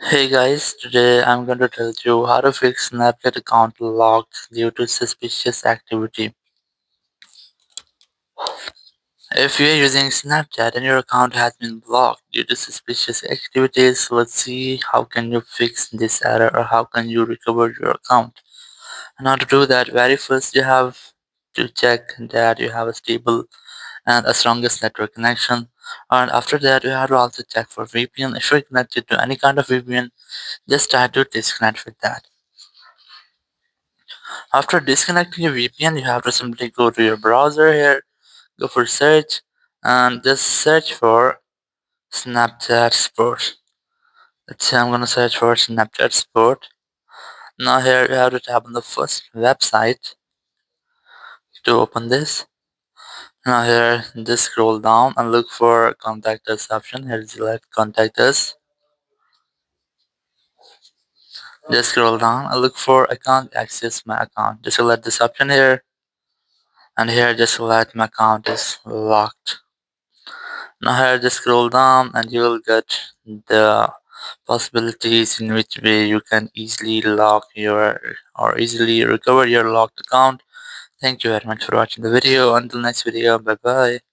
Hey guys, today I'm going to tell you how to fix Snapchat account locked due to suspicious activity. If you're using Snapchat and your account has been blocked due to suspicious activities, let's see how can you fix this error or how can you recover your account. And how to do that, very first you have to check that you have a stable and a strongest network connection. And after that, you have to also check for VPN. If you're connected to any kind of VPN, just try to disconnect with that. After disconnecting your VPN, you have to simply go to your browser here, go for search, and just search for Snapchat Sport. Let's say I'm gonna search for Snapchat Sport. Now here you have to tap on the first website to open this. Now here just scroll down and look for contact us option. Here select contact us. Just scroll down and look for account access my account. Just select this option here, and here just select my account is locked. Now here just scroll down and you will get the possibilities in which way you can easily lock your or easily recover your locked account. Thank you very much for watching the video. Until next video, bye bye.